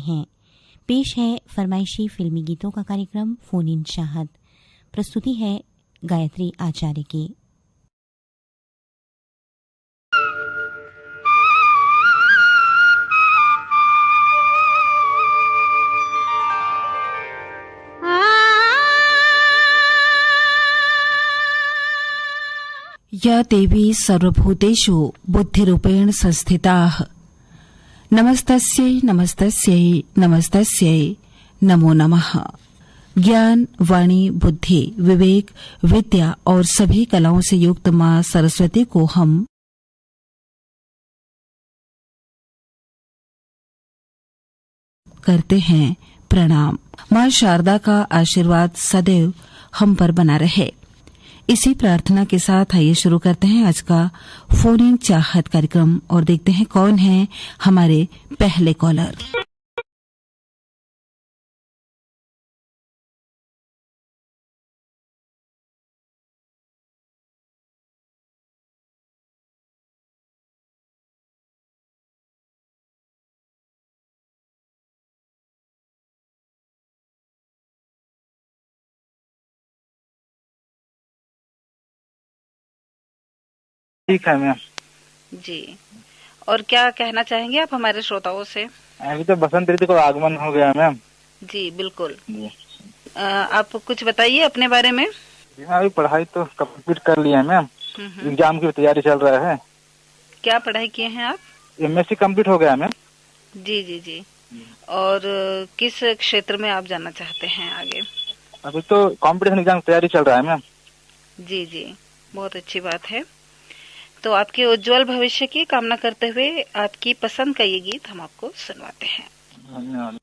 हैं। पेश है फरमाइशी फिल्मी गीतों का कार्यक्रम फोन इन चाहत। प्रस्तुति है गायत्री आचार्य की। या देवी सर्वभूतेषु बुद्धिरूपेण संस्थिताः नमस्तस्यै नमस्तस्यै नमस्तस्यै नमो नमः। ज्ञान, वाणी, बुद्धि, विवेक, विद्या और सभी कलाओं से युक्त माँ सरस्वती को हम करते हैं प्रणाम। माँ शारदा का आशीर्वाद सदैव हम पर बना रहे। इसी प्रार्थना के साथ आइए शुरू करते हैं आज का फोन इन चाहत कार्यक्रम और देखते हैं कौन है हमारे पहले कॉलर। ठीक है मैम जी। और क्या कहना चाहेंगे आप हमारे श्रोताओं से? अभी तो बसंत ऋतु का आगमन हो गया मैम। जी बिल्कुल। आप कुछ बताइए अपने बारे में। अभी पढ़ाई तो कंप्लीट कर लिया है मैम। एग्जाम की तैयारी चल रहा है। क्या पढ़ाई किए हैं आप? एमएससी कंप्लीट हो गया मैम। जी जी जी। और किस क्षेत्र में आप जाना चाहते हैं आगे? अभी तो कंपटीशन एग्जाम की तैयारी चल रहा है मैम। जी जी, बहुत अच्छी बात है। तो आपके उज्जवल भविष्य की कामना करते हुए आपकी पसंद का ये गीत हम आपको सुनवाते हैं। धन्यवाद।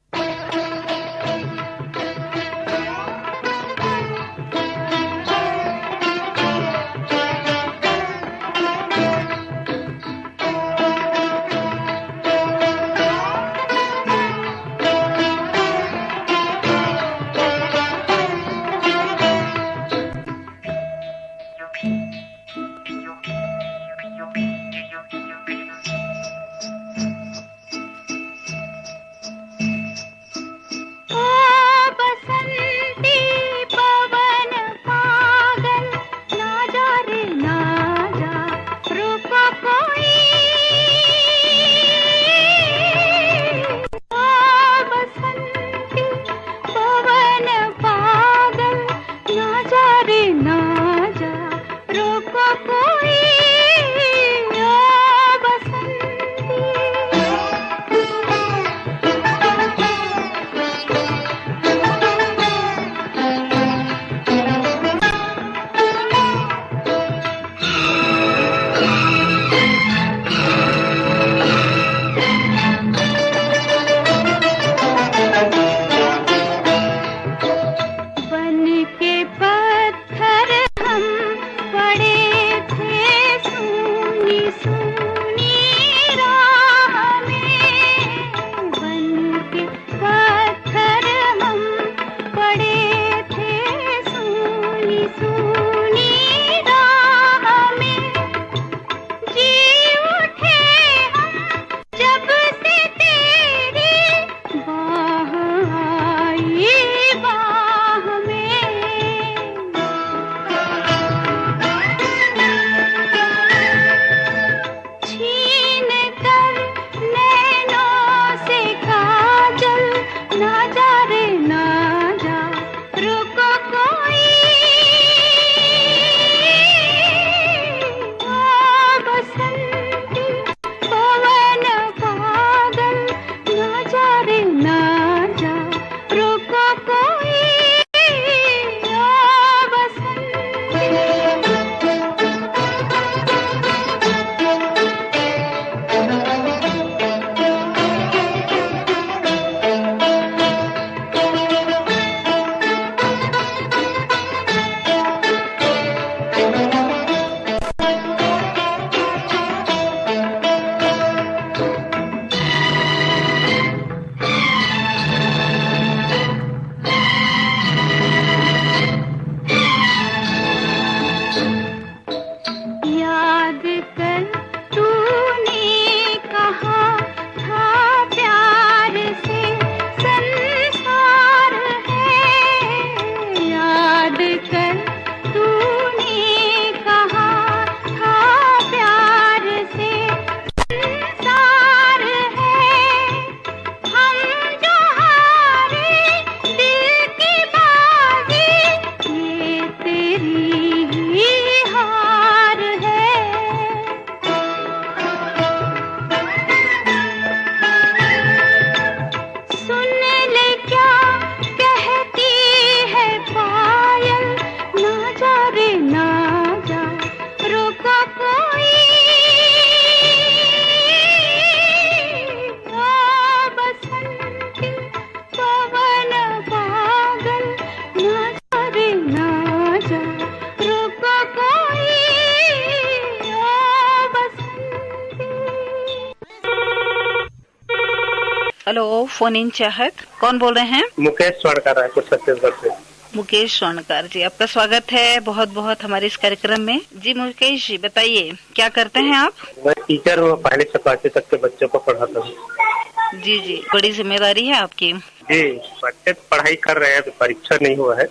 हेलो, फोन इन चाहत, कौन बोल रहे हैं? मुकेश स्वर्णकार, रायपुर छत्तीसगढ़ से। मुकेश स्वर्णकार जी, आपका स्वागत है बहुत बहुत हमारे इस कार्यक्रम में। जी मुकेश जी, बताइए क्या करते हैं आप? मैं टीचर हूँ, पहली से 5वीं तक के बच्चों को पढ़ाता हूँ। जी जी, बड़ी जिम्मेदारी है आपकी। जी, बच्चे पढ़ाई कर रहे हैं, अभी परीक्षा नहीं हुआ है।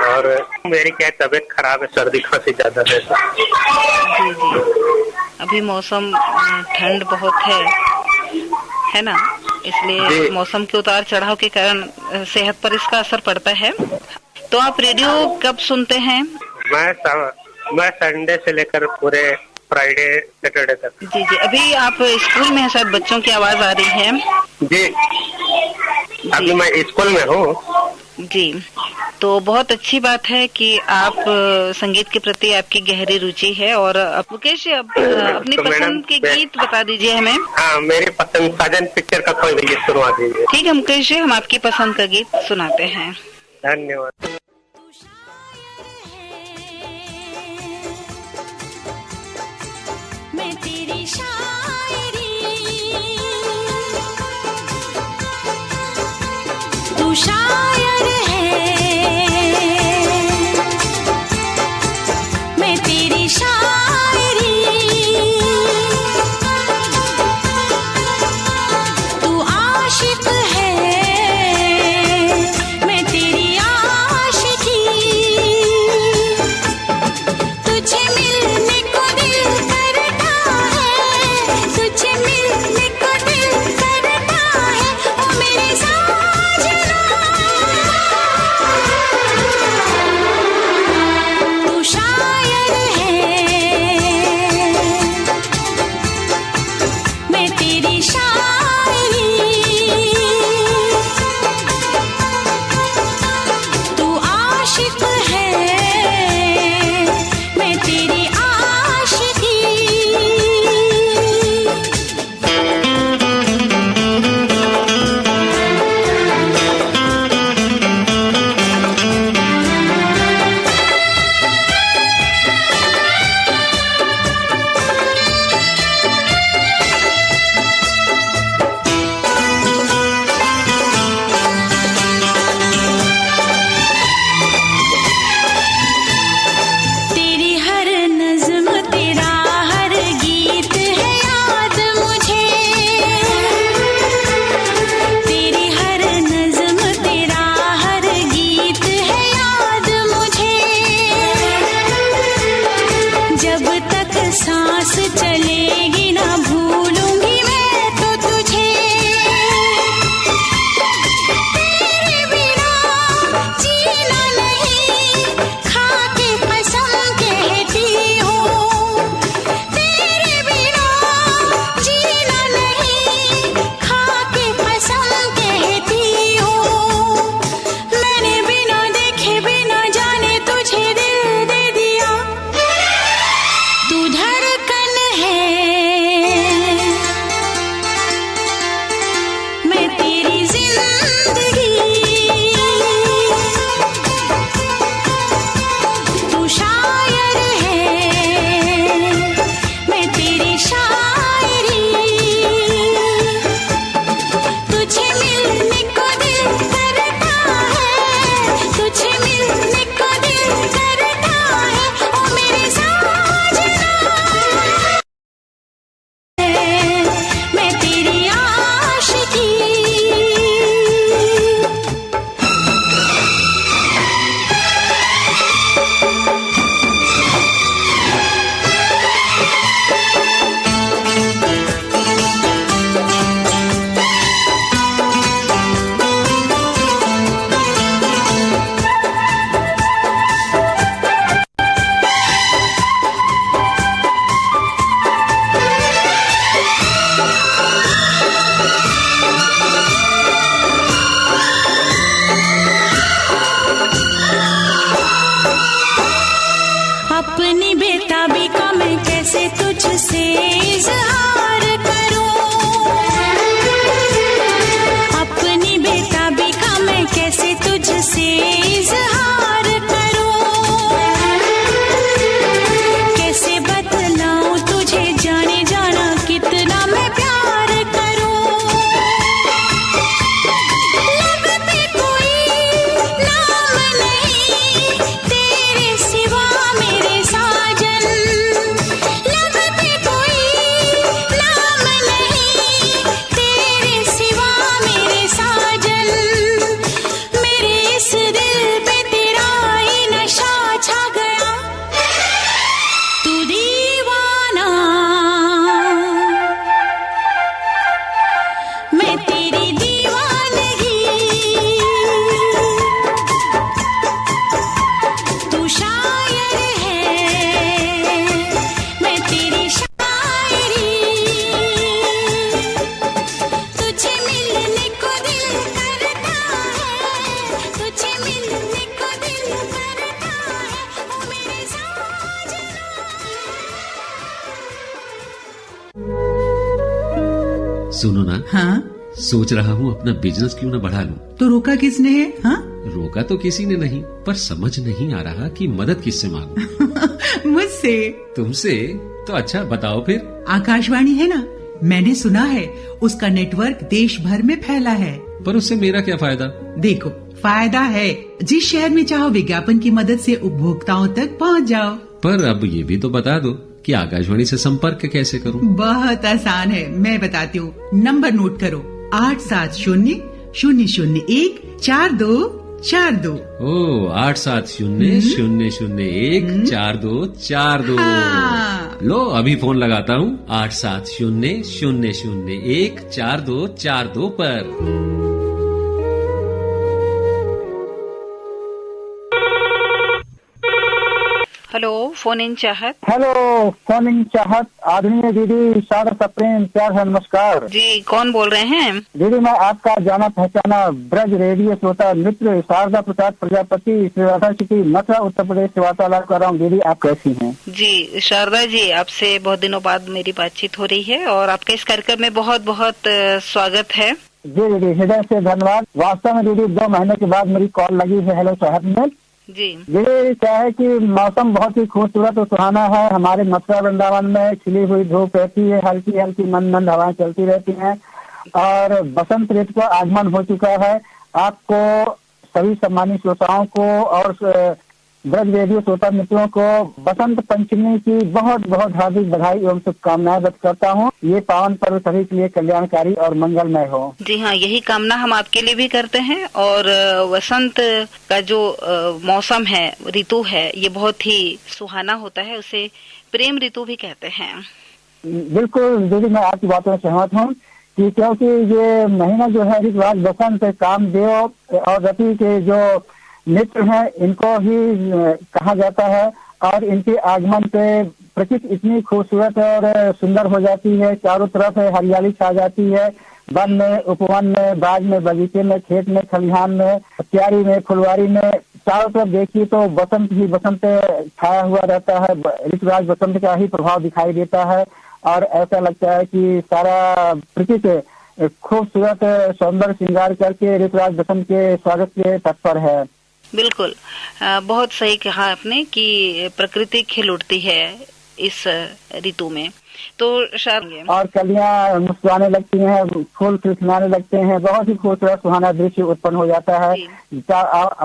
और मेरी क्या तबीयत खराब है, सर्दी खांसी ज्यादा है। जी जी, अभी मौसम ठंड बहुत है ना, इसलिए मौसम के उतार चढ़ाव के कारण सेहत पर इसका असर पड़ता है। तो आप रेडियो कब सुनते हैं? मैं संडे से लेकर पूरे फ्राइडे सैटरडे तक। जी जी, अभी आप स्कूल में हैं, शायद बच्चों की आवाज आ रही है। जी, अभी मैं स्कूल में हूँ। जी, तो बहुत अच्छी बात है कि आप संगीत के प्रति आपकी गहरी रुचि है। और मुकेश, अपनी पसंद के गीत बता दीजिए हमें। हाँ, मेरी पसंद साजन पिक्चर का कोई भी गीत सुनवा दीजिए। ठीक है मुकेश जी, हम आपकी पसंद का गीत सुनाते हैं। धन्यवाद। मैं तेरी शायरी, तू शायर है, मैं तेरी शायरी, तू आशिक है, मैं तेरी आशिकी, तुझे मिलने को दिल करता है, तुझे मिलने को दिल करता है, ओ मेरे साजना, सुनो ना, हाँ? सोच रहा हूँ अपना बिजनेस क्यों ना बढ़ा लूं। तो रोका किसने है? हाँ? रोका तो किसी ने नहीं, पर समझ नहीं आ रहा कि मदद किससे मांगूं। मुझसे। तुमसे? तो अच्छा बताओ फिर। आकाशवाणी है ना, मैंने सुना है उसका नेटवर्क देश भर में फैला है। पर उससे मेरा क्या फायदा? देखो, फायदा है, जिस शहर में चाहो विज्ञापन की मदद से उपभोक्ताओं तक पहुंच जाओ। पर अब ये भी तो बता दो कि आकाशवाणी से संपर्क कैसे करूं? बहुत आसान है, मैं बताती हूँ। नंबर नोट करो, 870-001-4242। ओ 870-001-4242। हाँ। लो अभी फोन लगाता हूँ 870-001-4242 पर। हेलो, फोन इन चाहत। हेलो, फोन इन चाहत। आदरणीय दीदी, सादर प्रेम प्यार है, नमस्कार जी। कौन बोल रहे हैं? दीदी, मैं आपका जाना पहचाना ब्रज रेडियो श्रोता मित्र शारदा प्रसाद प्रजापति श्रीराधा सिटी मथुरा उत्तर प्रदेश से वार्तालाप कर रहा हूँ। दीदी, आप कैसी हैं? जी शारदा जी, आपसे बहुत दिनों बाद मेरी बातचीत हो रही है और आपका इस कार्यक्रम में बहुत बहुत स्वागत है। जी दीदी, हृदय से धन्यवाद। वास्तव में दीदी 2 महीने के बाद मेरी कॉल लगी है हेलो शहर में। जी क्या है कि मौसम बहुत ही खूबसूरत और सुहाना है। हमारे मथुरा वृंदावन में खिली हुई धूप रहती है, हल्की हल्की मंद मंद हवाएं चलती रहती हैं और बसंत ऋतु का आगमन हो चुका है। आपको सभी सम्मानित श्रोताओं को और ब्रज रेडियो श्रोता मित्रों को बसंत पंचमी की बहुत बहुत हार्दिक बधाई एवं शुभकामनाएं व्यक्त करता हूं। ये पावन पर्व सभी के लिए कल्याणकारी और मंगलमय हो। जी हाँ, यही कामना हम आपके लिए भी करते हैं। और वसंत का जो मौसम है, ऋतु है, ये बहुत ही सुहाना होता है, उसे प्रेम ऋतु भी कहते हैं। बिल्कुल दीदी, मैं आपकी बातों से सहमत हूँ कि क्योंकि ये महीना जो है ऋतुराज बसंत, कामदेव और रति के जो मित्र हैं, इनको ही कहा जाता है और इनके आगमन पे प्रकृति इतनी खूबसूरत और सुंदर हो जाती है। चारों तरफ हरियाली छा जाती है, वन में, उपवन में, बाग में, बगीचे में, खेत में, खलिहान में, क्यारी में, फुलवारी में, चारों तरफ देखिए तो बसंत ही बसंत छाया हुआ रहता है। ऋतुराज बसंत का ही प्रभाव दिखाई देता है और ऐसा लगता है कि सारा प्रकृति खूबसूरत सौंदर्य श्रृंगार करके ऋतुराज बसंत के स्वागत के तत्पर है। बिल्कुल, बहुत सही कहा आपने कि प्रकृति खिल उठती है इस ऋतु में। तो और कलियां मुस्कुराने लगती हैं, फूल खिलखिलाने लगते हैं, बहुत ही खूबसूरत सुहाना दृश्य उत्पन्न हो जाता है।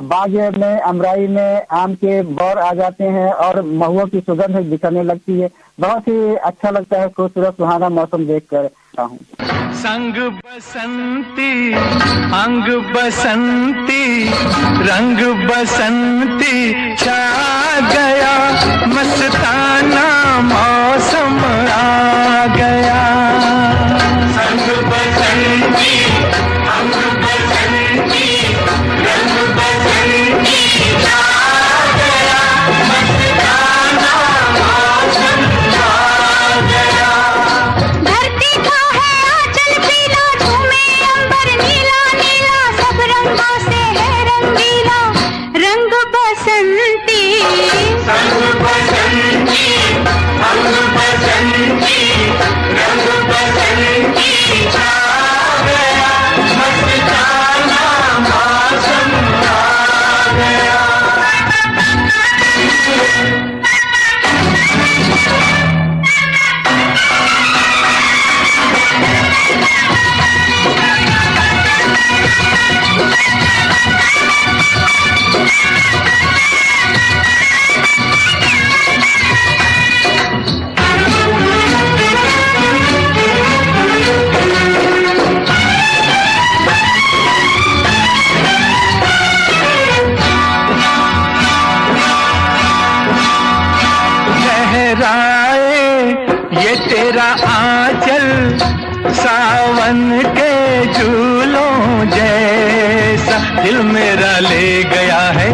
बाग में, अमराई में आम के बौर आ जाते हैं और महुओं की सुगंध बिखरने लगती है। बहुत ही अच्छा लगता है, खूबसूरत सुहाना मौसम देख कर हूँ। संग बसंती, अंग बसंती, रंग बसंती छा गया, मस्ताना मौसम आ गया। संग बसंती, अंग बसंती, रंग बसंती छा गया, मस्ताना मौसम आ गया। धरती का है आंचल पीला, झूमे अंबर नीला नीला, सब रंगों से है रंगीला, रंग बसंती। संग बसंती, अंग बसंती, रंग बसंती छा गया, मस्ताना मौसम आ गया। ये तेरा आंचल सावन के झूलों जैसा, दिल मेरा ले गया है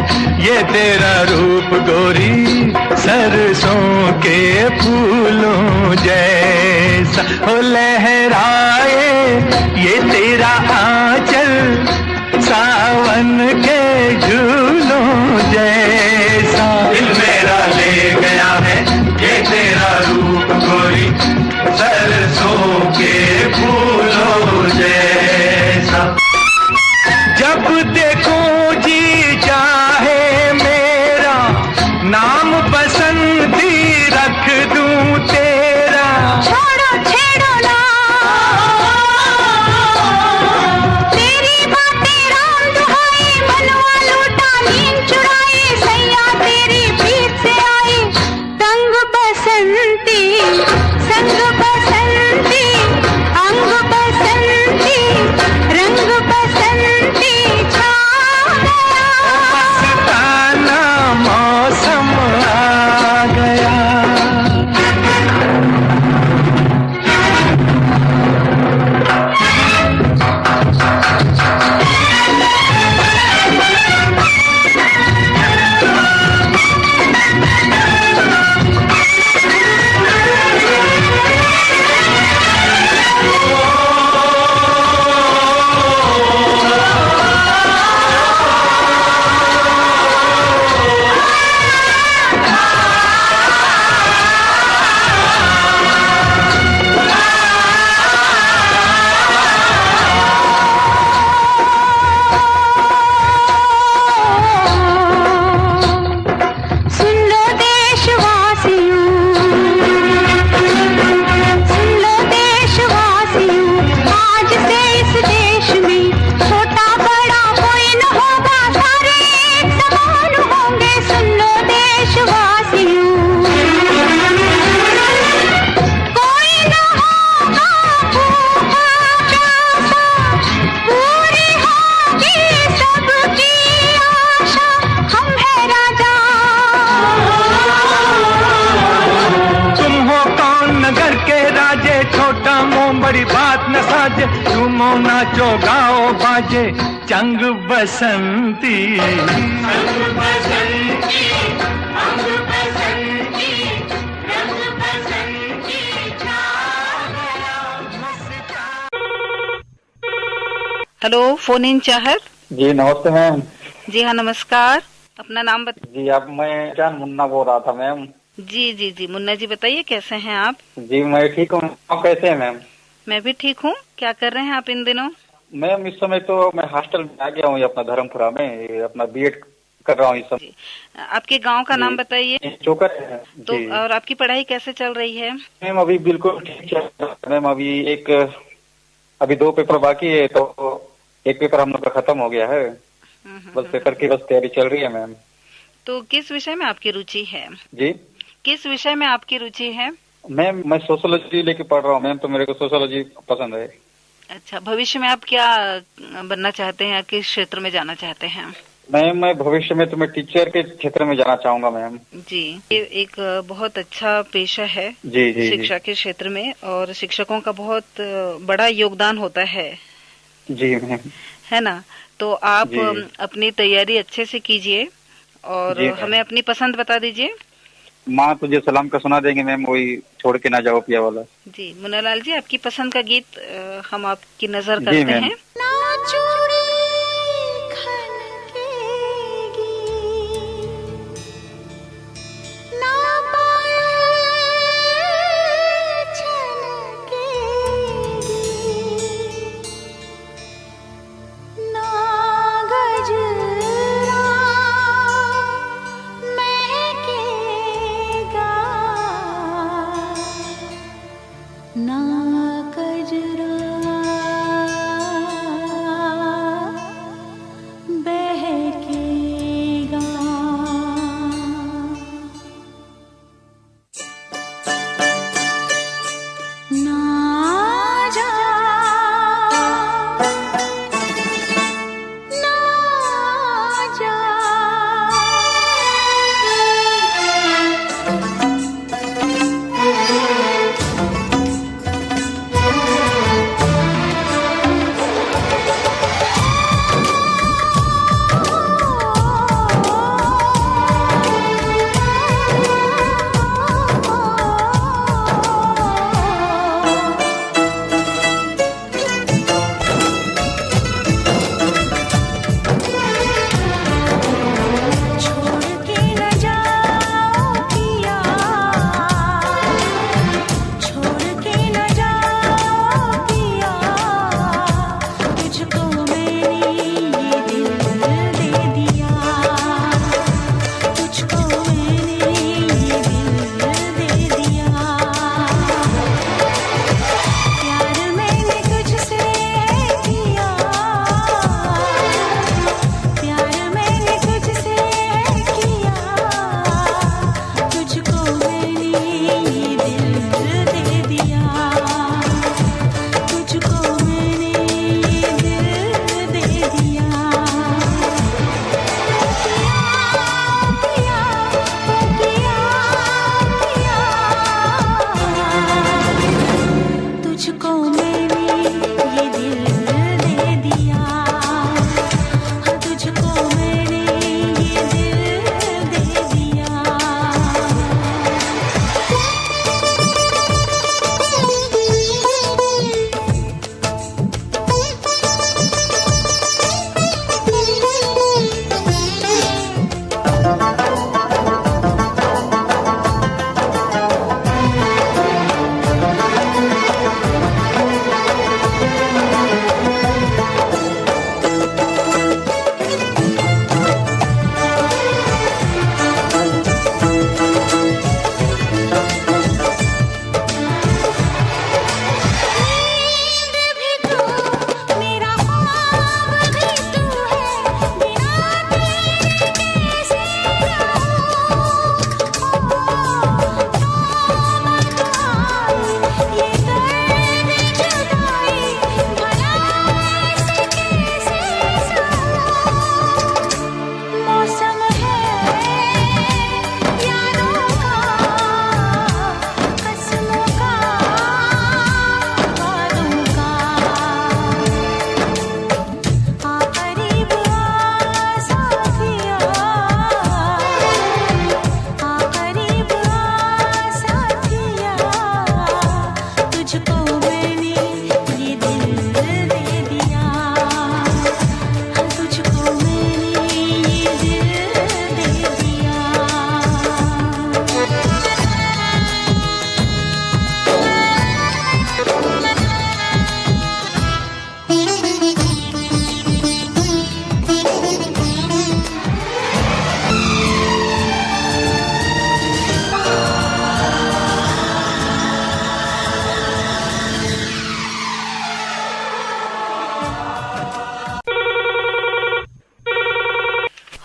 ये तेरा रूप गोरी, सरसों के फूलों जैसा। हो लहराए ये तेरा आंचल सावन के झूलों जैसा, दिल मेरा ले गया है ये तेरा रूप गोरी, सरसों के फूलों नाचो गाओ बाजे चंग बसंती, चंग बसंती, अंग बसंती, रंग बसंती छा गया मस्ता। हेलो, फोन इन चाहत। जी नमस्ते मैम। जी हाँ, नमस्कार। अपना नाम जी अब मैं जान मुन्ना बोल रहा था मैम। जी जी जी, मुन्ना जी बताइए कैसे हैं आप? जी मैं ठीक हूँ, आप कैसे हैं मैम? मैं भी ठीक हूँ। क्या कर रहे हैं आप इन दिनों? मैम इस समय तो मैं हॉस्टल में आ गया हूँ, अपना धर्मपुरा में, अपना बीएड कर रहा हूँ इस समय। आपके गांव का नाम बताइए। चोकर है तो जी। और आपकी पढ़ाई कैसे चल रही है? मैम अभी बिल्कुल ठीक चल रहा है मैम। अभी 2 पेपर बाकी है, तो एक पेपर हम लोग का खत्म हो गया है, बस पेपर की बस तैयारी चल रही है मैम। तो किस विषय में आपकी रुचि है? जी किस विषय में आपकी रुचि है? मैम मैं सोशियोलॉजी लेके पढ़ रहा हूँ मैम, तो मेरे को सोशियोलॉजी पसंद है। अच्छा, भविष्य में आप क्या बनना चाहते हैं? किस क्षेत्र में जाना चाहते हैं? मैम मैं भविष्य में तो मैं टीचर के क्षेत्र में जाना चाहूंगा मैम। जी, ये एक बहुत अच्छा पेशा है जी जी शिक्षा के क्षेत्र में, और शिक्षकों का बहुत बड़ा योगदान होता है। जी मैम, है ना? तो आप अपनी तैयारी अच्छे से कीजिए और हमें अपनी पसंद बता दीजिए। माँ तुझे सलाम का सुना देंगे मैम, वही छोड़ के ना जाओ पिया वाला। जी मुन्नालाल जी, आपकी पसंद का गीत हम आपकी नजर करते हैं। ना कजरा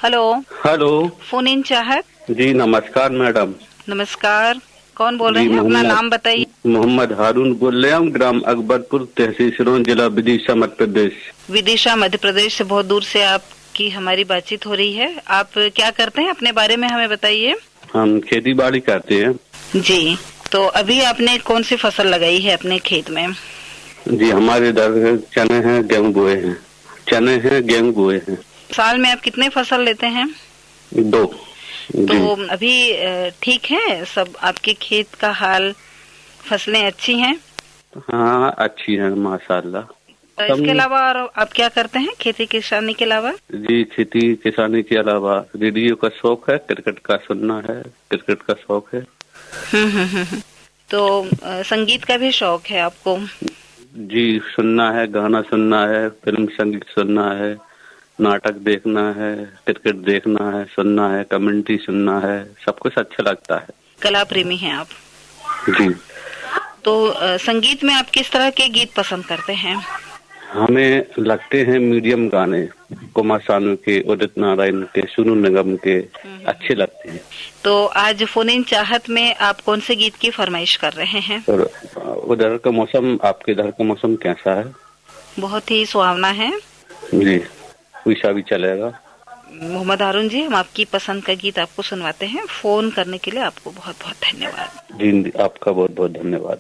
हेलो। हेलो। फोन इन चाहत। जी नमस्कार मैडम। नमस्कार, कौन बोल रहे हैं? अपना नाम बताइए। मोहम्मद हारून बोल रहे हैं, ग्राम अकबरपुर, तहसील सिरोंज, जिला विदिशा, मध्य प्रदेश। विदिशा मध्य प्रदेश से बहुत दूर से आपकी हमारी बातचीत हो रही है। आप क्या करते हैं, अपने बारे में हमें बताइए। हम खेती बाड़ी करते हैं। जी, तो अभी आपने कौन सी फसल लगाई है अपने खेत में? जी हमारे इधर चने हैं, गेहूँ बोए हैं। चने हैं, गेहूँ बोए हैं। साल में आप कितने फसल लेते हैं? 2। तो अभी ठीक है सब? आपके खेत का हाल, फसलें अच्छी हैं? हाँ अच्छी है माशाल्लाह। इसके अलावा और आप क्या करते हैं खेती किसानी के अलावा? जी खेती किसानी के अलावा रेडियो का शौक है, क्रिकेट का सुनना है, क्रिकेट का शौक है। तो संगीत का भी शौक है आपको? जी सुनना है, गाना सुनना है, फिल्म संगीत सुनना है, नाटक देखना है, क्रिकेट देखना है, सुनना है, कमेंट्री सुनना है, सब कुछ अच्छा लगता है। कला प्रेमी हैं आप? जी। तो संगीत में आप किस तरह के गीत पसंद करते हैं? हमें लगते हैं मीडियम गाने, कुमार सानू के, उदित नारायण के, सोनू निगम के अच्छे लगते हैं। तो आज फोन इन चाहत में आप कौन से गीत की फरमाइश कर रहे हैं? और उधर का मौसम, आपके इधर का मौसम कैसा है? बहुत ही सुहावना है जी, वैसा भी चलेगा। मोहम्मद हारून जी, हम आपकी पसंद का गीत आपको सुनवाते हैं। फोन करने के लिए आपको बहुत बहुत धन्यवाद। जी आपका बहुत बहुत धन्यवाद।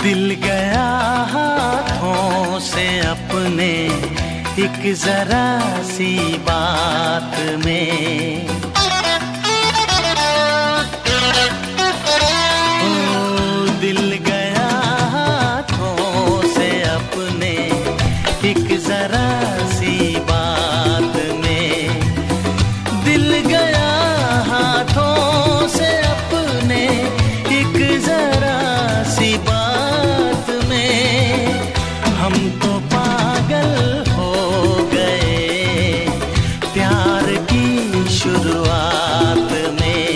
दिल गया हाथों से अपने एक जरा सी बात में, दिल गया हाथों से अपने एक जरा सी बात में, दिल गया हाथों से अपने एक जरा सी बात में। हम तो पागल हो गए प्यार की शुरुआत में,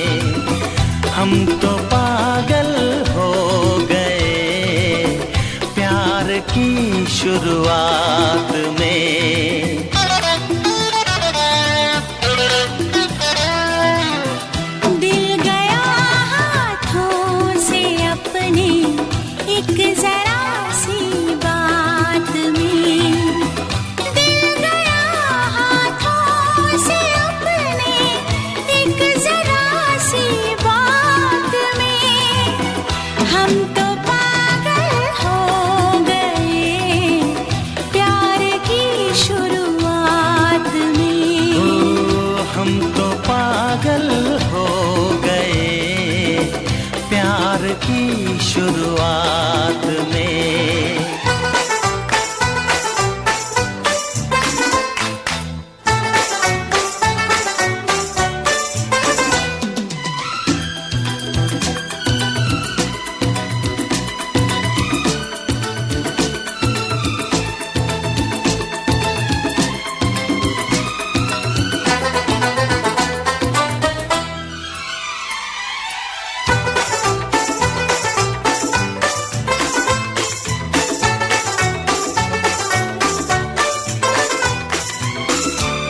हम तो पागल हो गए प्यार की शुरुआत में। दिल गया हाथों से अपने एक जरा सी बात में, दिल गया हाथों से अपने एक जरा सी बात में। हम तो पागल हो गए प्यार की शुरुआत में, हम तो पागल हो गए प्यार की शुरुआत में।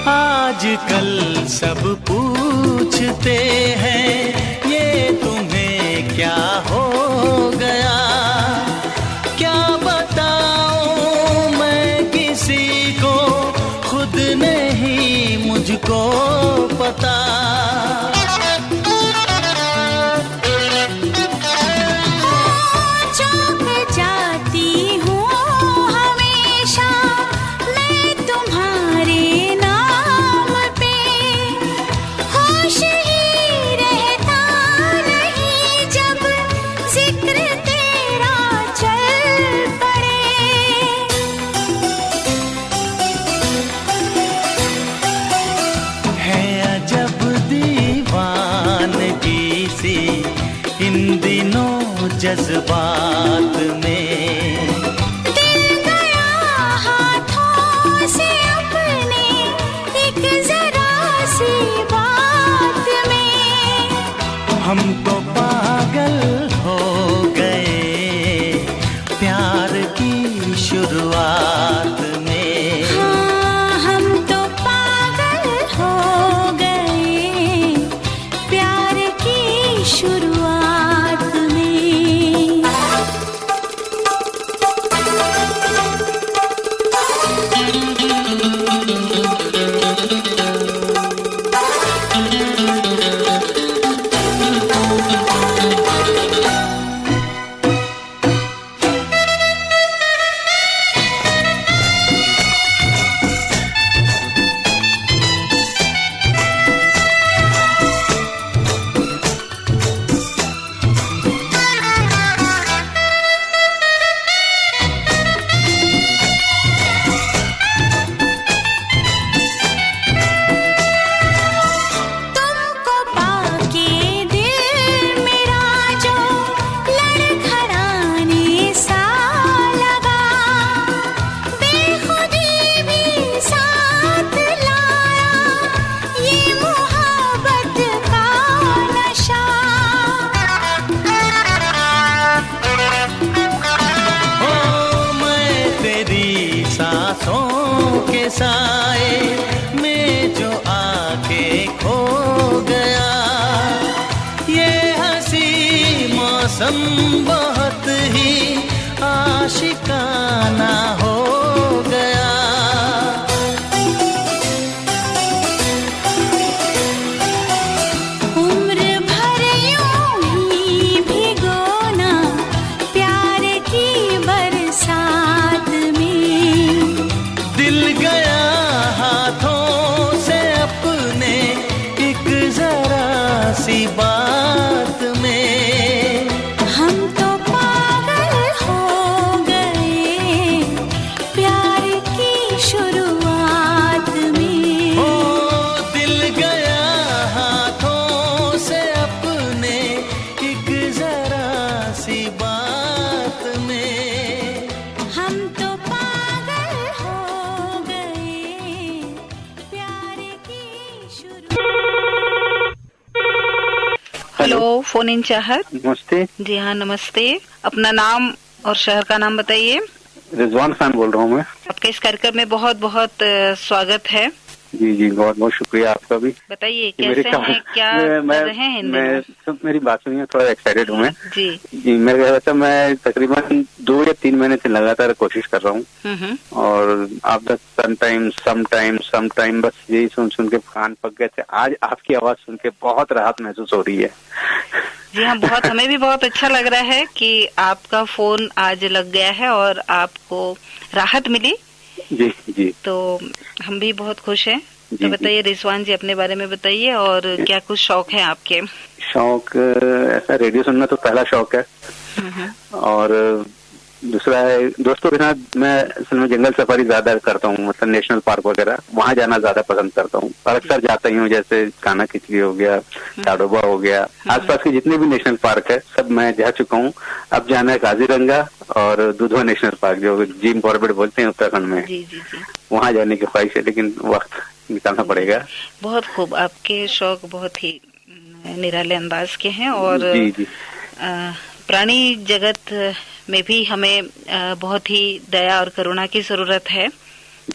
आजकल सब पूछते हैं ये तुम्हें क्या हो गया, क्या बताऊं मैं किसी को, खुद नहीं मुझको पता। चौंक जाती हूँ हमेशा मैं तुम्हारे नाम पे, होश ही रहता नहीं जब जिक्र तेरा चल पड़े। है अजब दीवानगी सी इन दिनों जज्बात में, दिल गया हाथों से अपने एक जरा सी बात में। हम तो पागल हो गए मौसम बहुत ही आशिकाना हो गया। उम्र भर यूं ही भिगोना प्यार की बरसात में। दिल गया हाथों से अपने एक जरा सी बात में। हम तो पागल हो गए प्यार की शुरुआत में। ओ दिल गया हाथों से अपने एक जरा सी बात में। हम तो पागल हो गए प्यार की शुरुआत। हेलो, फोन इन चाहत। नमस्ते, जी हाँ, नमस्ते। अपना नाम और शहर का नाम बताइए। रिजवान खान बोल रहा हूँ मैं। आपका इस कार्यक्रम में बहुत बहुत स्वागत है। जी जी, बहुत बहुत शुक्रिया आपका भी। बताइए मेरे कैसे हैं, क्या कर रहे हैं इन दिनों? सब मेरी बात सुनिए, थोड़ा एक्साइटेड हूँ मैं। जी। जी, मैं कह रहा था, मैं तकरीबन 2 या 3 महीने से लगातार कोशिश कर रहा हूँ, हम्म। और आप समटाइम बस यही सुन के कान पक गए थे। आज आपकी आवाज सुन के बहुत राहत महसूस हो रही है। जी हाँ, बहुत हमें भी बहुत अच्छा लग रहा है कि आपका फोन आज लग गया है और आपको राहत मिली। जी जी, तो हम भी बहुत खुश हैं। जी, तो बताइए रिजवान जी, अपने बारे में बताइए और क्या कुछ शौक है आपके? शौक ऐसा रेडियो सुनना तो पहला शौक है, और दूसरा है दोस्तों के साथ मैं असल में जंगल सफारी ज्यादा करता हूँ, मतलब नेशनल पार्क वगैरह वहाँ जाना ज्यादा पसंद करता हूँ। और अक्सर जाता ही हूँ, जैसे काना खिचड़ी हो गया, ताडोबा हो गया, आसपास के जितने भी नेशनल पार्क है सब मैं जा चुका हूँ। अब जाना है काजीरंगा और दुधवा नेशनल पार्क, जो जिम कॉर्बेट बोलते हैं उत्तराखंड में। जी जी जी, वहाँ जाने की ख्वाहिश है, लेकिन वक्त निकालना पड़ेगा। बहुत खूब, आपके शौक बहुत ही निराले अंदाज के हैं। और जी जी, प्राणी जगत में भी हमें बहुत ही दया और करुणा की जरूरत है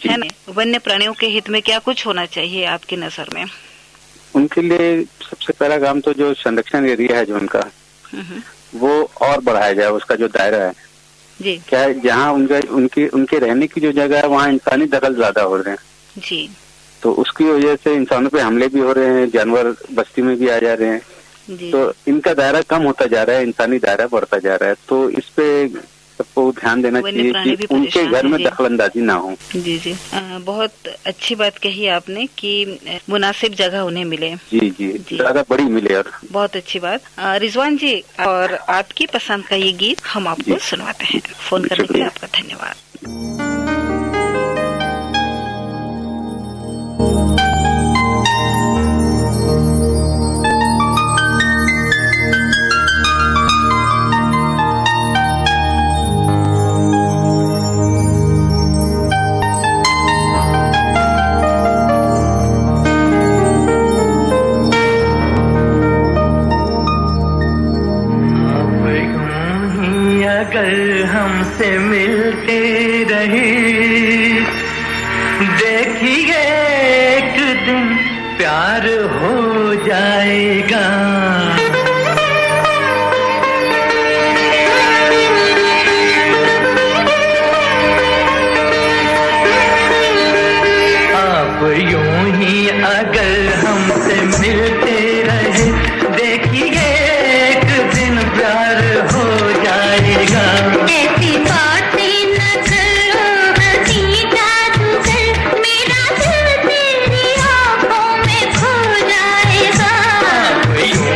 ना? वन्य प्राणियों के हित में क्या कुछ होना चाहिए आपकी नजर में? उनके लिए सबसे पहला काम तो जो संरक्षण एरिया है जो उनका, वो और बढ़ाया जाए, उसका जो दायरा है। जी। क्या है, जहाँ उनके रहने की जो जगह है वहाँ इंसानी दखल ज्यादा हो रहे हैं। जी। तो उसकी वजह से इंसानों पे हमले भी हो रहे हैं, जानवर बस्ती में भी आ जा रहे हैं। जी। तो इनका दायरा कम होता जा रहा है, इंसानी दायरा बढ़ता जा रहा है। तो इस पे सबको ध्यान देना चाहिए कि उनके घर में दखलंदाजी ना हो। जी जी, बहुत अच्छी बात कही आपने कि मुनासिब जगह उन्हें मिले। जी जी, ज्यादा बड़ी मिले। और बहुत अच्छी बात। रिजवान जी, और आपकी पसंद का ये गीत हम आपको सुनवाते हैं। फोन करने के लिए आपका धन्यवाद। अगर हमसे मिलते रहे, देखिए एक दिन प्यार हो जाएगा। आप यूं ही अगर हमसे मिलते रहे, देखिए एक दिन प्यार हो जाएगा। ऐसी बातें न करो हंसी जादूगर, मेरा दिल तेरी आँखों में खो जाएगा। यूं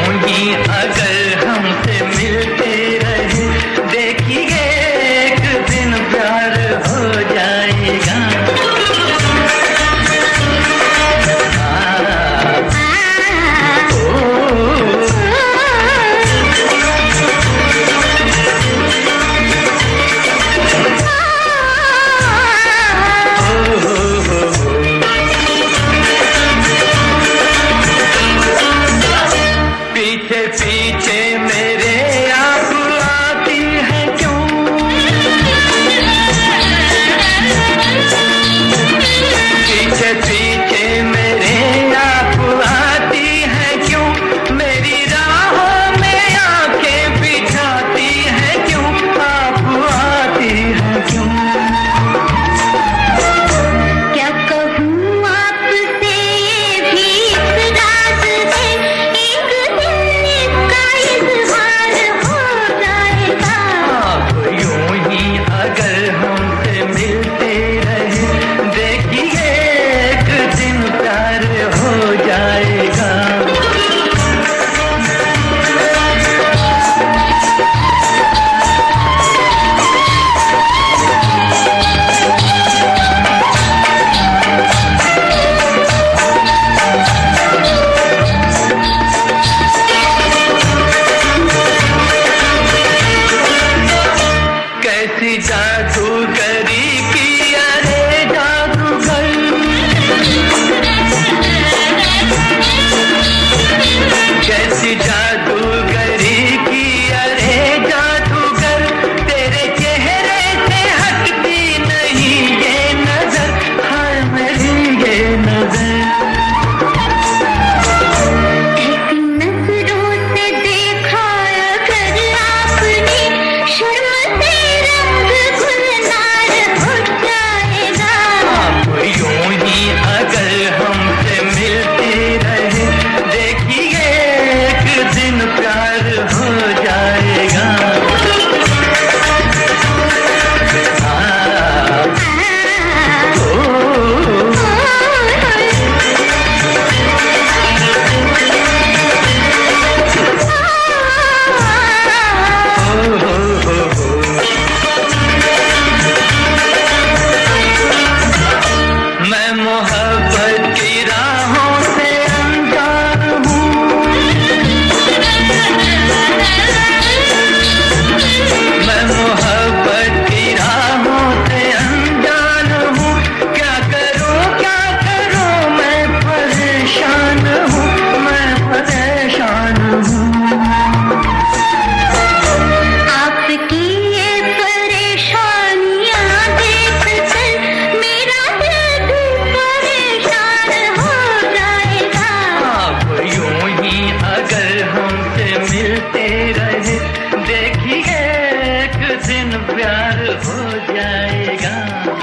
दिन प्यार हो जाएगा।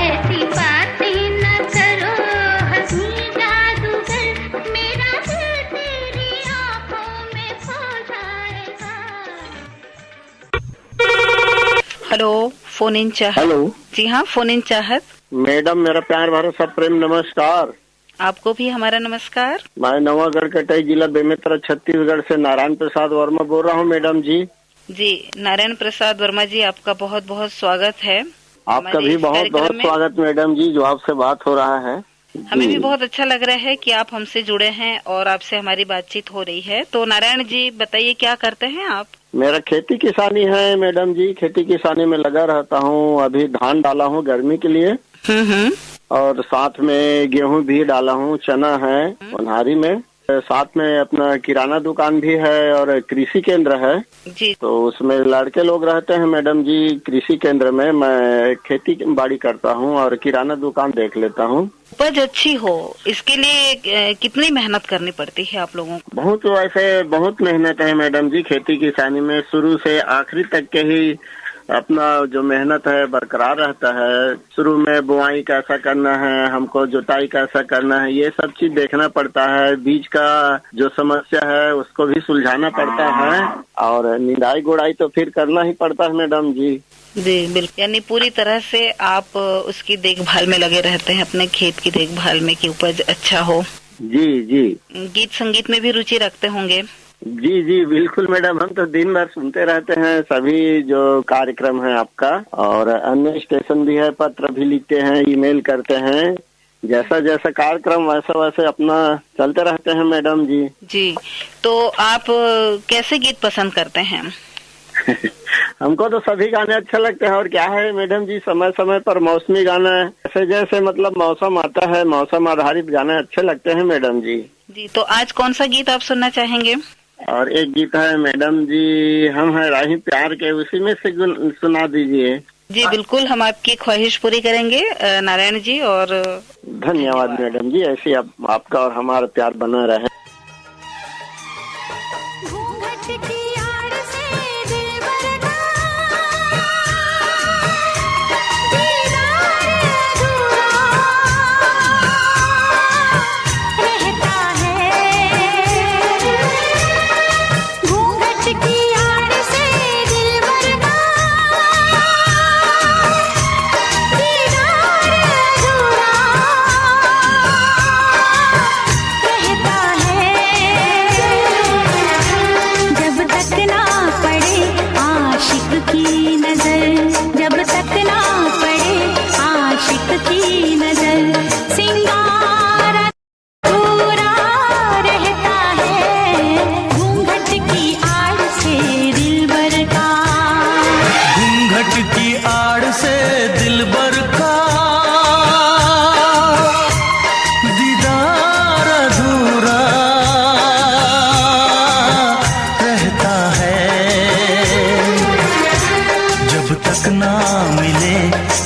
ऐसी बातें न करो हंसी जादूगर, मेरा दिल तेरी आंखों में खो जाएगा। हेलो, फोन इन चाहत। हेलो जी हाँ, फोन इन चाहत। मैडम, मेरा प्यार भरा सब प्रेम नमस्कार। आपको भी हमारा नमस्कार। मैं नवागढ़ कटाई जिला बेमेतरा छत्तीसगढ़ से नारायण प्रसाद वर्मा बोल रहा हूँ मैडम जी। जी, नारायण प्रसाद वर्मा जी, आपका बहुत बहुत स्वागत है। आपका भी बहुत बहुत स्वागत मैडम जी, जो आपसे बात हो रहा है। हमें भी बहुत अच्छा लग रहा है कि आप हमसे जुड़े हैं और आपसे हमारी बातचीत हो रही है। तो नारायण जी बताइए, क्या करते हैं आप? मेरा खेती किसानी है मैडम जी, खेती किसानी में लगा रहता हूँ। अभी धान डाला हूँ गर्मी के लिए, और साथ में गेहूं भी डाला हूँ, चना है उन्हारी में, साथ में अपना किराना दुकान भी है और कृषि केंद्र है जी। तो उसमें लड़के लोग रहते हैं मैडम जी। कृषि केंद्र में मैं खेती बाड़ी करता हूँ और किराना दुकान देख लेता हूँ। उपज अच्छी हो, इसके लिए कितनी मेहनत करनी पड़ती है आप लोगों को? बहुत, वैसे बहुत मेहनत है मैडम जी खेती किसानी में। शुरू से आखिरी तक के ही अपना जो मेहनत है बरकरार रहता है। शुरू में बुआई कैसा करना है, हमको जुताई कैसा करना है, ये सब चीज देखना पड़ता है। बीज का जो समस्या है उसको भी सुलझाना पड़ता है, और निदाई गुड़ाई तो फिर करना ही पड़ता है मैडम जी। जी बिल्कुल, यानी पूरी तरह से आप उसकी देखभाल में लगे रहते हैं, अपने खेत की देखभाल में कि उपज अच्छा हो। जी जी। गीत संगीत में भी रुचि रखते होंगे? जी जी बिल्कुल मैडम, हम तो दिन भर सुनते रहते हैं सभी जो कार्यक्रम है आपका, और अन्य स्टेशन भी है, पत्र भी लिखते हैं, ईमेल करते हैं। जैसा जैसा कार्यक्रम वैसा वैसे अपना चलते रहते हैं मैडम जी। जी, तो आप कैसे गीत पसंद करते हैं? हमको तो सभी गाने अच्छे लगते हैं। और क्या है मैडम जी, समय समय पर मौसमी गाना, जैसे जैसे मतलब मौसम आता है, मौसम आधारित गाने अच्छे लगते हैं मैडम जी। जी, तो आज कौन सा गीत आप सुनना चाहेंगे? और एक गीत है मैडम जी, हम है राही प्यार के, उसी में से सुना दीजिए। जी बिल्कुल, हम आपकी ख्वाहिश पूरी करेंगे नारायण जी। और धन्यवाद मैडम जी, ऐसे आपका और हमारा प्यार बना रहे।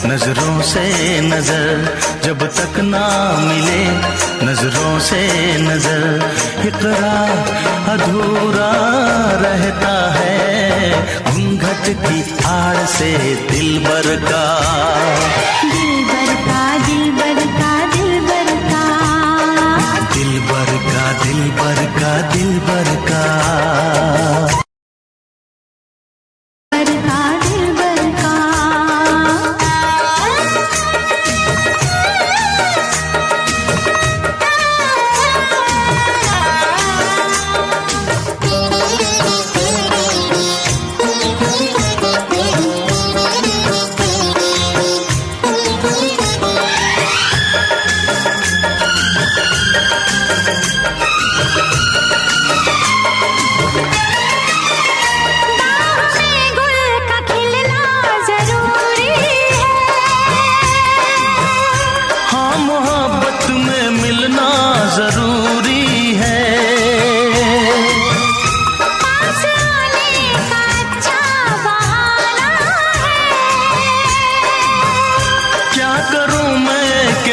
नजरों से नजर, जब तक ना मिले नजरों से नजर, इकरार अधूरा रहता है। घूंघट की आड़ से दिलबर का, दिलबर का, दिलबर का, दिलबर का, दिलबर का, दिलबर का, दिलबर का।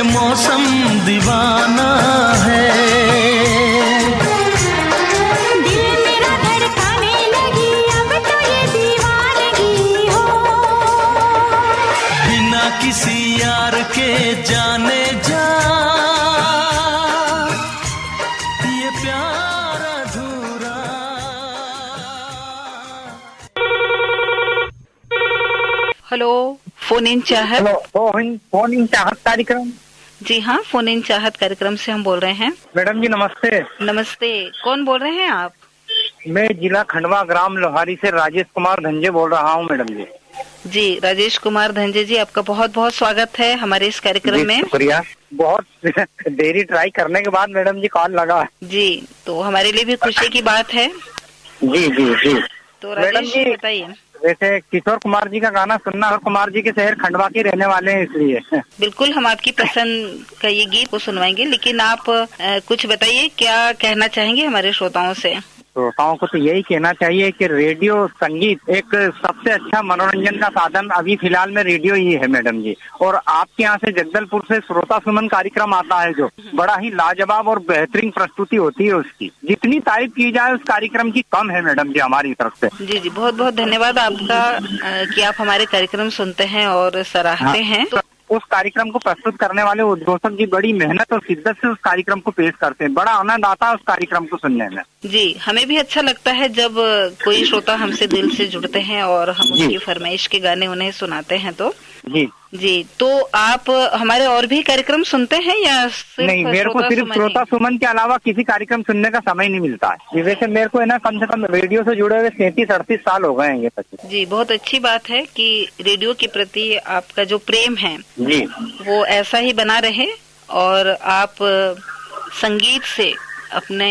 मौसम दीवाना है, दिल मेरा धड़काने लगी, अब तो ये दीवानगी हो। हेलो, फोन इन चाहत। हेलो, फोन इन चाहत कार्यक्रम। जी हाँ, फोन इन चाहत कार्यक्रम से हम बोल रहे हैं। मैडम जी नमस्ते। नमस्ते, कौन बोल रहे हैं आप? मैं जिला खंडवा ग्राम लोहारी से राजेश कुमार धंजे बोल रहा हूँ मैडम जी। जी, राजेश कुमार धंजे जी, आपका बहुत बहुत स्वागत है हमारे इस कार्यक्रम में। शुक्रिया, बहुत देरी ट्राई करने के बाद मैडम जी कॉल लगा। जी, तो हमारे लिए भी खुशी की बात है। जी जी जी। तो राजेश जी बताइए। वैसे किशोर कुमार जी का गाना सुनना और कुमार जी के शहर खंडवा के रहने वाले हैं इसलिए। बिल्कुल, हम आपकी पसंद का ये गीत को सुनवाएंगे, लेकिन आप कुछ बताइए, क्या कहना चाहेंगे हमारे श्रोताओं से? श्रोताओं को तो यही कहना चाहिए कि रेडियो संगीत एक सबसे अच्छा मनोरंजन का साधन अभी फिलहाल में रेडियो ही है मैडम जी। और आपके यहाँ से जगदलपुर से श्रोता सुमन कार्यक्रम आता है जो बड़ा ही लाजवाब और बेहतरीन प्रस्तुति होती है उसकी। जितनी तारीफ की जाए उस कार्यक्रम की कम है मैडम जी हमारी तरफ से। जी जी, बहुत बहुत धन्यवाद आपका कि आप हमारे कार्यक्रम सुनते हैं और सराहते हैं। उस कार्यक्रम को प्रस्तुत करने वाले उद्घोषक जी बड़ी मेहनत और शिद्दत से उस कार्यक्रम को पेश करते हैं। बड़ा आनंद आता है उस कार्यक्रम को सुनने में। जी, हमें भी अच्छा लगता है जब कोई श्रोता हमसे दिल से जुड़ते हैं और हम उनकी फरमाइश के गाने उन्हें सुनाते हैं। तो जी, तो आप हमारे और भी कार्यक्रम सुनते हैं या सिर्फ? नहीं, मेरे को सिर्फ श्रोता सुमन के अलावा किसी कार्यक्रम सुनने का समय नहीं मिलता है। वैसे मेरे को है ना कम से कम रेडियो से जुड़े हुए 37-38 साल हो गए हैं ये तक। जी, बहुत अच्छी बात है कि रेडियो के प्रति आपका जो प्रेम है जी वो ऐसा ही बना रहे और आप संगीत से अपने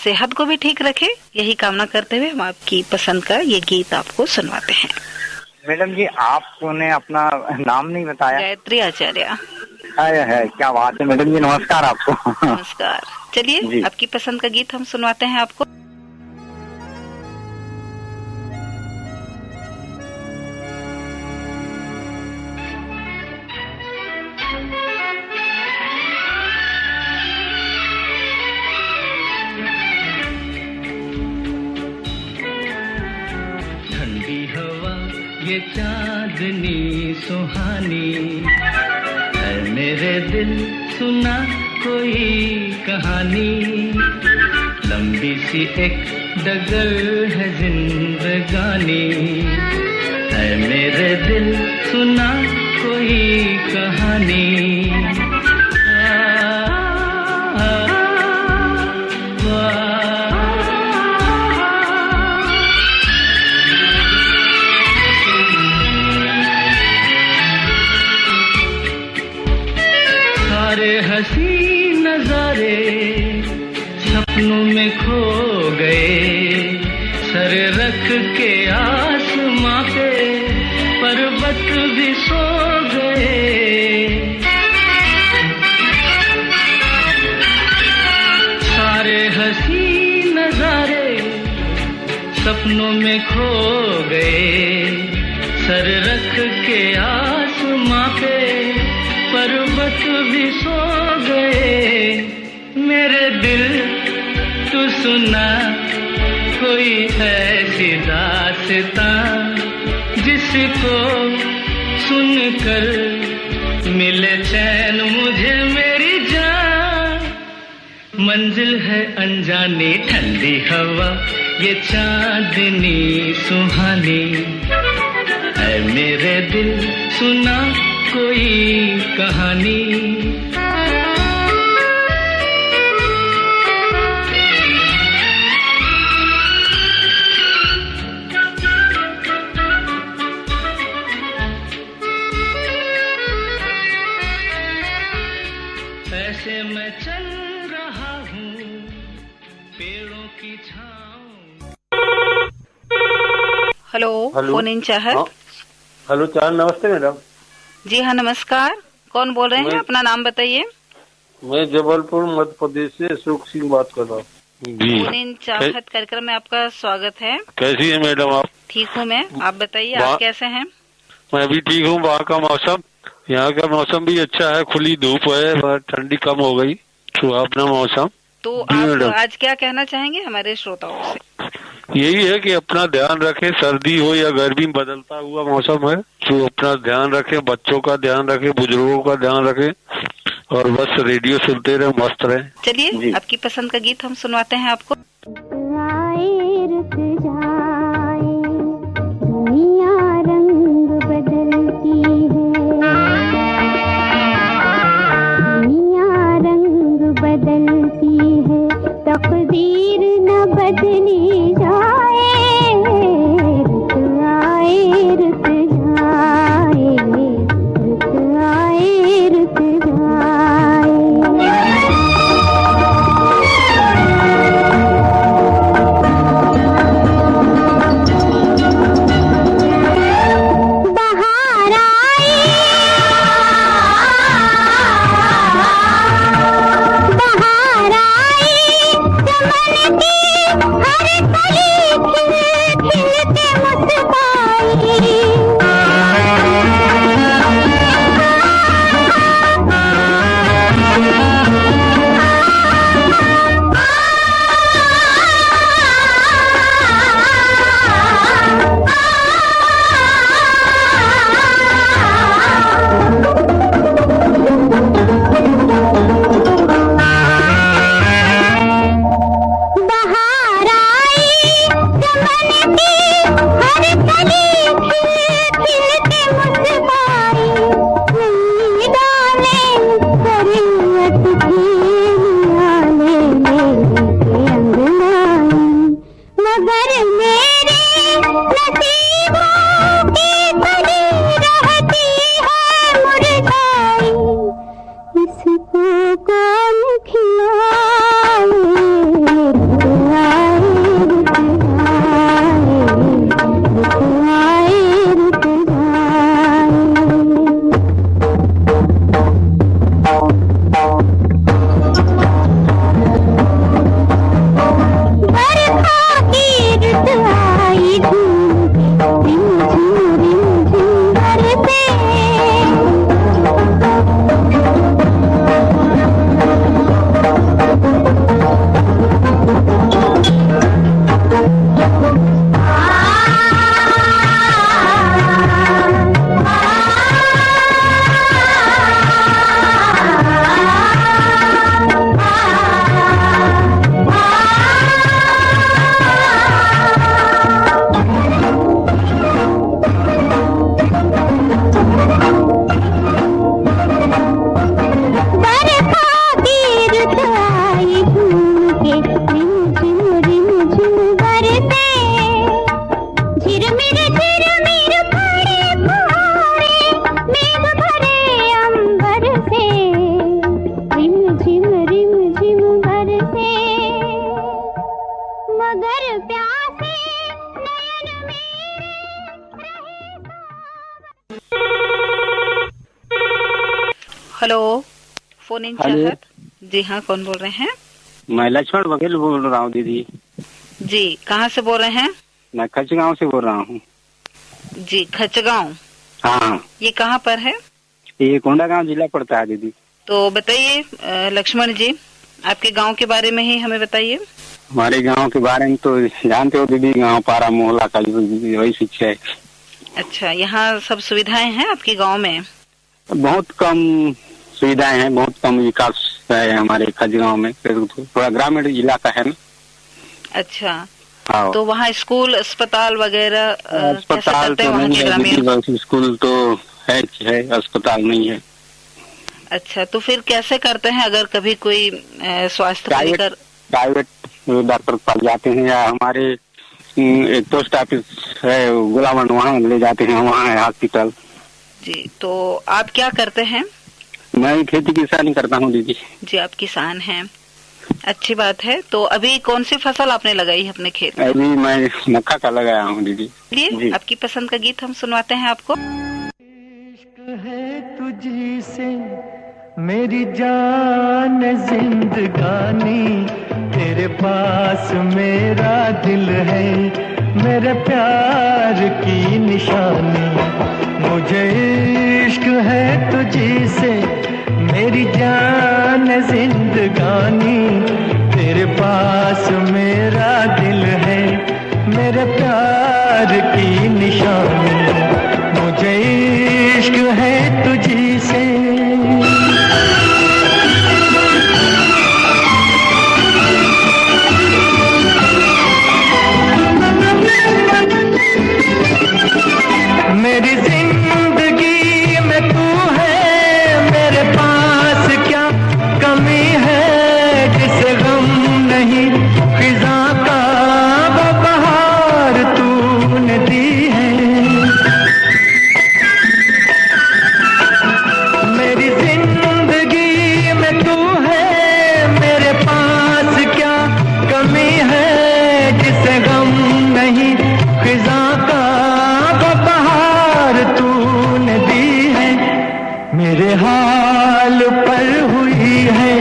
सेहत को भी ठीक रखें। यही कामना करते हुए हम आपकी पसंद का ये गीत आपको सुनवाते हैं। मैडम जी, आपने अपना नाम नहीं बताया। गायत्री आचार्य। है, क्या बात है मैडम जी, नमस्कार आपको। नमस्कार। चलिए, आपकी पसंद का गीत हम सुनवाते हैं आपको। ठंडी हवा ये चांदनी सुहानी है, मेरे दिल सुना कोई कहानी। लंबी सी एक डगर है जिंदगानी है, मेरे दिल सुना कोई कहानी। हसी नजारे सपनों में खो गए, सर रख के आसमां पे पर्वत भी सो गए। सारे हसी नजारे सपनों में खो गए, सर रख के आसमां पे पर्वत भी सो गए। मेरे दिल तू सुना कोई ऐसी दास्तां, जिसको सुनकर मिले चैन मुझे मेरी जान। मंजिल है अनजानी, ठंडी हवा ये चांदनी सुहानी है, मेरे दिल सुना कोई कहानी। ऐसे मैं चल रहा हूँ पेड़ों की छाँव। हेलो, फोन इन चाहत। हेलो चार, नमस्ते मैडम। जी हाँ, नमस्कार। कौन बोल रहे हैं? अपना नाम बताइए। मैं जबलपुर मध्य प्रदेश से अशोक सिंह बात कर रहा हूँ। फोन इन चाहत कार्यक्रम में आपका स्वागत है। कैसी है मैडम आप? ठीक हूँ मैं, आप बताइए आप कैसे हैं? मैं भी ठीक हूँ। वहाँ का मौसम? यहाँ का मौसम भी अच्छा है, खुली धूप है, पर ठंडी कम हो गई, सुहावना मौसम। तो आप आज क्या कहना चाहेंगे हमारे श्रोताओं से? यही है कि अपना ध्यान रखें, सर्दी हो या गर्मी, बदलता हुआ मौसम है, तो अपना ध्यान रखें, बच्चों का ध्यान रखें, बुजुर्गों का ध्यान रखें और बस रेडियो सुनते रहे, मस्त रहे। चलिए, आपकी पसंद का गीत हम सुनवाते हैं आपको। आए रुक जाए दुनिया रंग बदल झिरमिर पड़े फुहारे, मेघ भरे अंबर से, रिम झिम बरसे, मगर प्यासे नयन मेरे रहे हेलो, फोन इन चाहत। जी हाँ, कौन बोल रहे हैं? मैं लक्ष्मण बघेल बोल रहा हूँ दीदी। जी, कहाँ से बोल रहे हैं? मैं खचगांव से बोल रहा हूँ। जी, खचगांव। हाँ, ये कहाँ पर है? ये कोंडागांव जिला पड़ता है दीदी। तो बताइए लक्ष्मण जी, आपके गांव के बारे में ही हमें बताइए। हमारे गांव के बारे में तो जानते हो दीदी, गांव पारा मोहल्ला का वही शिक्षा है। अच्छा, यहाँ सब सुविधाएं हैं आपके गांव में? बहुत कम सुविधाएं हैं, बहुत कम विकास है हमारे खचगांव में, थोड़ा ग्रामीण इलाका है ना। अच्छा, हाँ। तो वहाँ स्कूल अस्पताल वगैरह अस्पताल तो नहीं है दीदी, स्कूल तो है, अस्पताल नहीं है। अच्छा, तो फिर कैसे करते हैं अगर कभी कोई स्वास्थ्य को लेकर? प्राइवेट डॉक्टर पास जाते हैं, या हमारे एक पोस्ट ऑफिस है गुलामन, वहाँ ले जाते हैं, वहाँ है हॉस्पिटल। जी, तो आप क्या करते हैं? मैं खेती किसानी करता हूँ दीदी। जी, आप किसान हैं, अच्छी बात है। तो अभी कौन सी फसल आपने लगाई है अपने खेत में? अभी मैं मक्का का लगाया हूँ दीदी। लिए आपकी पसंद का गीत हम सुनवाते हैं आपको। इश्क है तुझी से मेरी जान जिंदगानी, तेरे पास मेरा दिल है, मेरे प्यार की निशानी। मुझे इश्क है तुझी से मेरी जान जिंदगानी, तेरे पास मेरा दिल है, मेरे प्यार की निशानी। मुझे इश्क है तुझी से। मेरी जिंदगी में तू है, मेरे पास क्या कमी है, जिसे गम नहीं खिजा का वो बहार तूने दी है। मेरी जिंदगी में तू है, मेरे पास क्या कमी है, जिसे गम नहीं खिजा का तूने दी है। मेरे हाल पर हुई है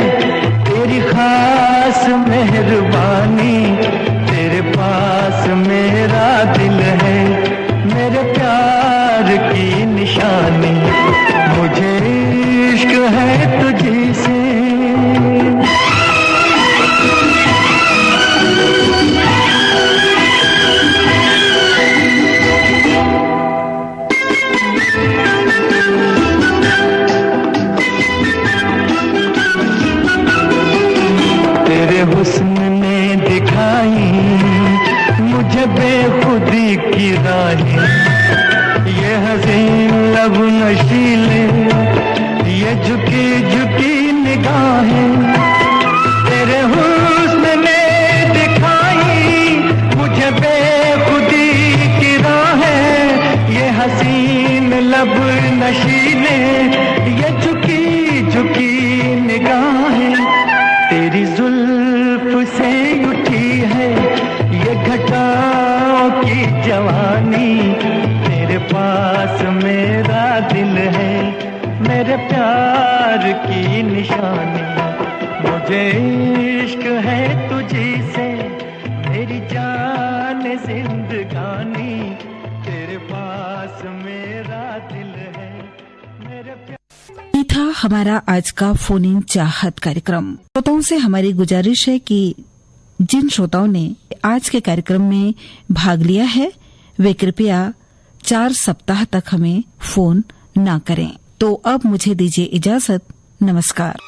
तेरी खास मेहरबानी, तेरे पास मेरा दिल है, मेरे प्यार की निशानी। मुझे इश्क है तुझी से। हुस्न ने दिखाई मुझे बेखुदी की राहें, ये हसीन लब नशीले, ये झुकी झुकी निगाहें। तेरे हुस्न ने दिखाई मुझे बेखुदी की राहें, ये हसीन लब नशीले, ये झुकी झुकी निगाहें। तेरी जुल्फ से उठी है ये घटाओं की जवानी, तेरे पास मेरा दिल है, मेरे प्यार की निशानी। मुझे इश्क है तुझी से मेरी जान जिंदगानी, तेरे पास मेरा दिल है, मेरे प्यार। ये था हमारा आज का फोन इन चाहत कार्यक्रम। श्रोताओं से हमारी गुजारिश है कि जिन श्रोताओं ने आज के कार्यक्रम में भाग लिया है वे कृपया 4 सप्ताह तक हमें फोन न करें। तो अब मुझे दीजिए इजाजत। नमस्कार।